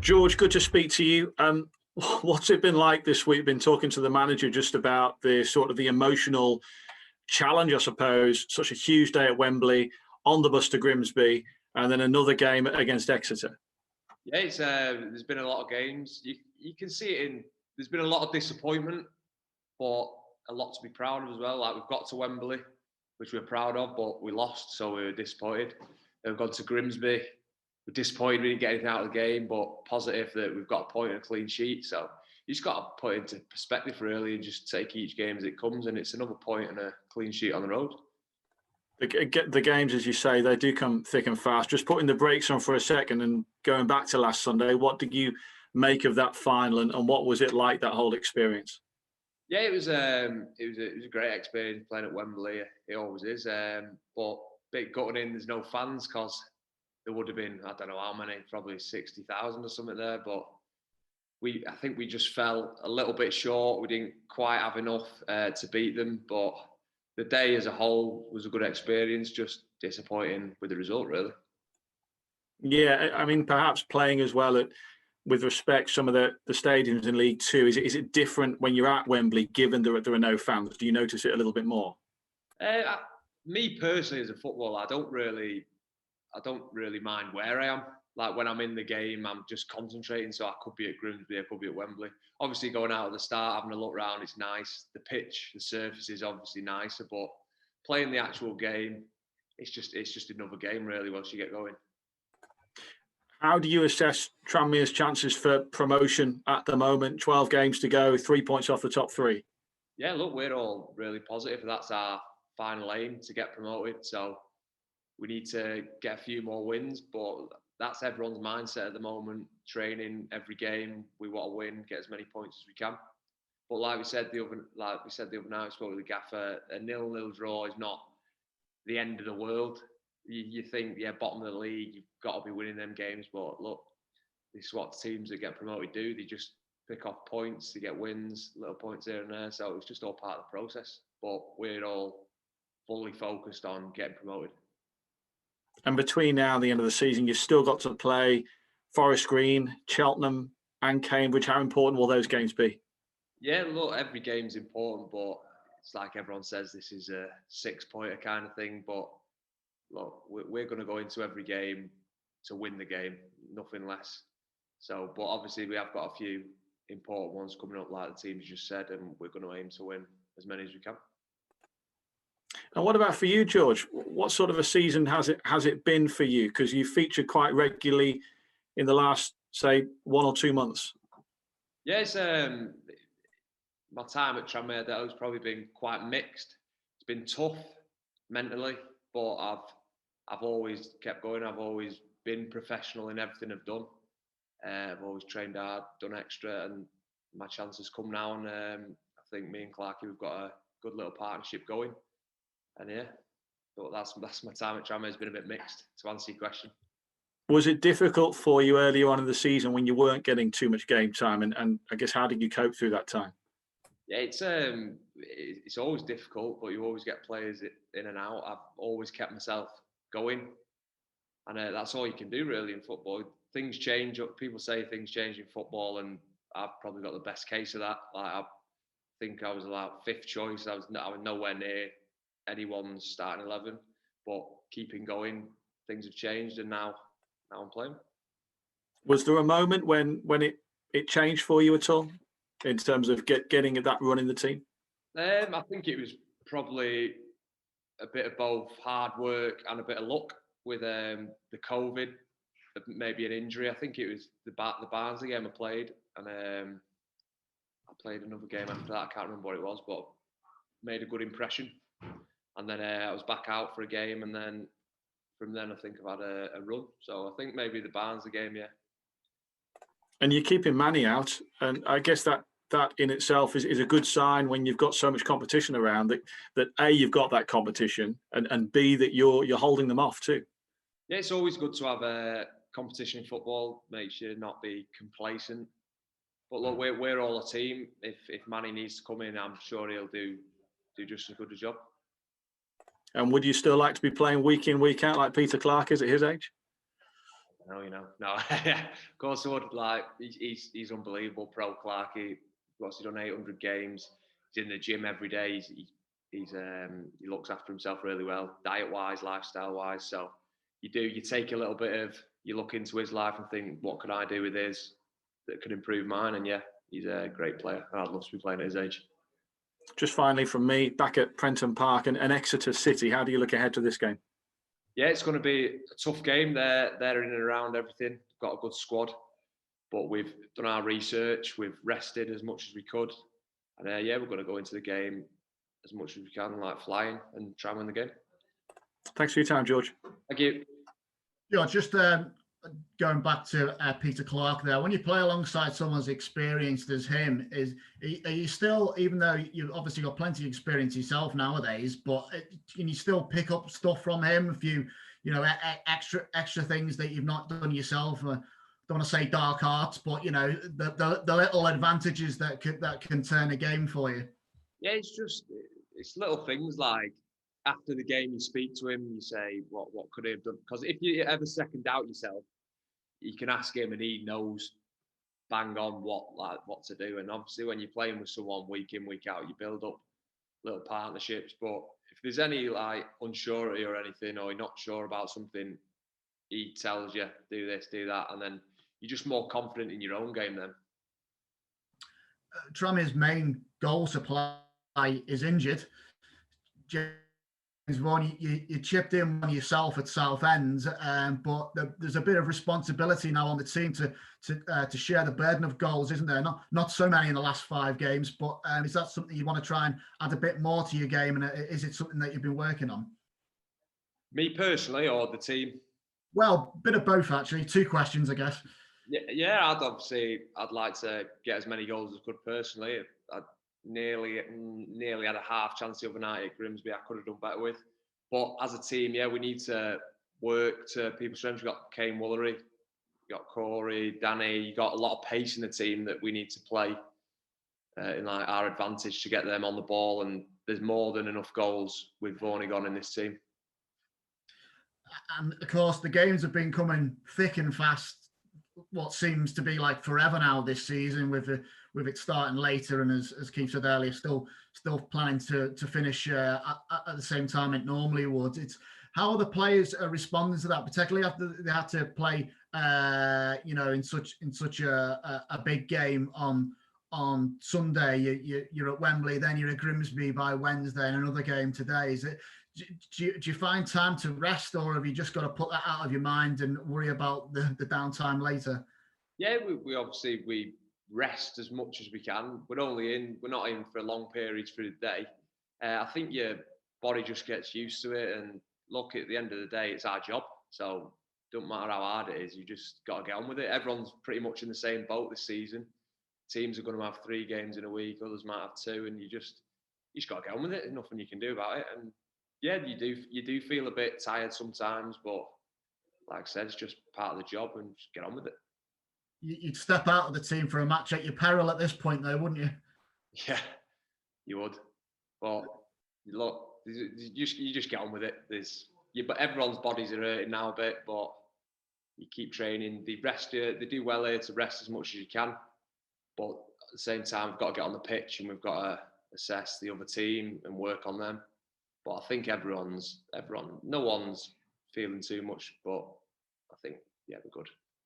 George, good to speak to you. What's it been like this week? Been talking to the manager just about the sort of the emotional challenge, I suppose. Such a huge day at Wembley, on the bus to Grimsby, and then another game against Exeter. Yeah, there's been a lot of games. You can see it in. There's been a lot of disappointment, but a lot to be proud of as well. Like we've got to Wembley, which we're proud of, but we lost, so we were disappointed. Then we've gone to Grimsby. We're disappointed we didn't get anything out of the game, but positive that we've got a point and a clean sheet. So you just got to put it into perspective really and just take each game as it comes, and it's another point and a clean sheet on the road. The games, as you say, they do come thick and fast. Just putting the brakes on for a second and going back to last Sunday, what did you make of that final, and what was it like, that whole experience? Yeah, it was a great experience playing at Wembley. It always is, but a bit gutting there's no fans because there would have been, I don't know how many, probably 60,000 or something there. But I think we just fell a little bit short. We didn't quite have enough to beat them. But the day as a whole was a good experience. Just disappointing with the result, really. Yeah, I mean, perhaps playing as well with respect, some of the stadiums in League Two. Is it different when you're at Wembley, given there are no fans? Do you notice it a little bit more? Me personally, as a footballer, I don't really mind where I am. Like when I'm in the game, I'm just concentrating. So I could be at Grimsby, I could be at Wembley. Obviously, going out at the start, having a look around, it's nice. The pitch, the surface is obviously nicer, but playing the actual game, it's just another game really once you get going. How do you assess Tranmere's chances for promotion at the moment? 12 games to go, 3 points off the top three. Yeah, look, we're all really positive. That's our final aim, to get promoted. So we need to get a few more wins, but that's everyone's mindset at the moment. Training every game, we want to win, get as many points as we can. But like we said the other night, I spoke with the gaffer. A 0-0 draw is not the end of the world. You think, yeah, bottom of the league, you've got to be winning them games. But look, this is what teams that get promoted do. They just pick off points to get wins, little points here and there. So it's just all part of the process. But we're all fully focused on getting promoted. And between now and the end of the season, you've still got to play Forest Green, Cheltenham and Cambridge. How important will those games be? Yeah, look, every game's important, but it's like everyone says, this is a 6-pointer kind of thing. But look, we're going to go into every game to win the game, nothing less. So, but obviously we have got a few important ones coming up, like the teams just said, and we're going to aim to win as many as we can. And what about for you, George? What sort of a season has it been for you? Because you featured quite regularly in the last, say, 1 or 2 months. Yes, my time at Tranmere has probably been quite mixed. It's been tough mentally, but I've always kept going. I've always been professional in everything I've done. I've always trained hard, done extra, and my chances come now. And I think me and Clarkey, we've got a good little partnership going. And yeah, but that's my time at Tranmere has been a bit mixed, to answer your question. Was it difficult for you earlier on in the season when you weren't getting too much game time? And I guess, how did you cope through that time? Yeah, it's always difficult, but you always get players in and out. I've always kept myself going, and that's all you can do really in football. Things change. People say things change in football, and I've probably got the best case of that. Like I think I was like 5th choice. I was nowhere near anyone's starting 11, but keeping going, things have changed, and now I'm playing. Was there a moment when it changed for you at all, in terms of getting that run in the team? I think it was probably a bit of both hard work and a bit of luck with the COVID, maybe an injury. I think it was the Barnsley game I played, and I played another game after that. I can't remember what it was, but made a good impression. And then I was back out for a game, and then from then I think I've had a run. So I think maybe the Barnsley game, yeah. And you're keeping Manny out, and I guess that in itself is a good sign when you've got so much competition around, that A, you've got that competition, and B, that you're holding them off too. Yeah, it's always good to have a competition in football. Makes you not be complacent. But look, we're all a team. If Manny needs to come in, I'm sure he'll do just as good a job. And would you still like to be playing week in, week out like Peter Clark is at his age? No, no. Of course I would. Like he's unbelievable, Pro Clark. He done 800 games. He's in the gym every day. He looks after himself really well, diet wise, lifestyle wise. So you take a little bit of, you look into his life and think, what could I do with his that could improve mine? And yeah, he's a great player. I'd love to be playing at his age. Just finally from me, back at Prenton Park and Exeter City, how do you look ahead to this game? Yeah, it's going to be a tough game. They're in and around everything. Got a good squad, but we've done our research. We've rested as much as we could, and yeah, we're going to go into the game as much as we can, like flying, and try and win the game. Thanks for your time, George. Thank you. Yeah, just going back to Peter Clark there, when you play alongside someone as experienced as him, are you still, even though you've obviously got plenty of experience yourself nowadays, but can you still pick up stuff from him? A few, extra things that you've not done yourself? Don't want to say dark arts, but the little advantages that can turn a game for you. Yeah, it's little things like after the game you speak to him, you say what could he have done? Because if you ever second doubt yourself, you can ask him and he knows bang on what to do. And obviously when you're playing with someone week in, week out, you build up little partnerships. But if there's any like unsurety or anything, or you're not sure about something, he tells you, do this, do that, and then you're just more confident in your own game then. Tranmere's main goal supply is injured. One, you chipped in one yourself at Southend, but there's a bit of responsibility now on the team to share the burden of goals, isn't there? Not so many in the last 5 games, but is that something you want to try and add a bit more to your game, and is it something that you've been working on? Me personally, or the team? Well, a bit of both actually. 2 questions, I guess. Yeah, I'd like to get as many goals as I could personally. I nearly had a half chance the other night at Grimsby. I could have done better with. But as a team, yeah, we need to work to people's strengths. We've got Kane Woolery, you've got Corey, Danny. You've got a lot of pace in the team that we need to play in like our advantage to get them on the ball. And there's more than enough goals with Vornigon in this team. And of course, the games have been coming thick and fast. What seems to be like forever now this season, with it starting later, and as Keith said earlier, still planning to finish at the same time it normally would. It's how are the players responding to that, particularly after they had to play, in such a big game on Sunday. You're at Wembley, then you're at Grimsby by Wednesday, and another game today. Do you find time to rest, or have you just got to put that out of your mind and worry about the downtime later? Yeah, we obviously we rest as much as we can. We're not in for long periods through the day. I think your body just gets used to it, and look, at the end of the day, it's our job. So it don't matter how hard it is, you just got to get on with it. Everyone's pretty much in the same boat this season. Teams are going to have 3 games in a week, others might have 2, and you just got to get on with it. There's nothing you can do about it. And yeah, you do feel a bit tired sometimes, but like I said, it's just part of the job, and just get on with it. You'd step out of the team for a match at your peril at this point, though, wouldn't you? Yeah, you would. But look, you just get on with it. But everyone's bodies are hurting now a bit, but you keep training. They do well here to rest as much as you can, but at the same time, we've got to get on the pitch and we've got to assess the other team and work on them. But I think no one's feeling too much, but I think, yeah, we're good.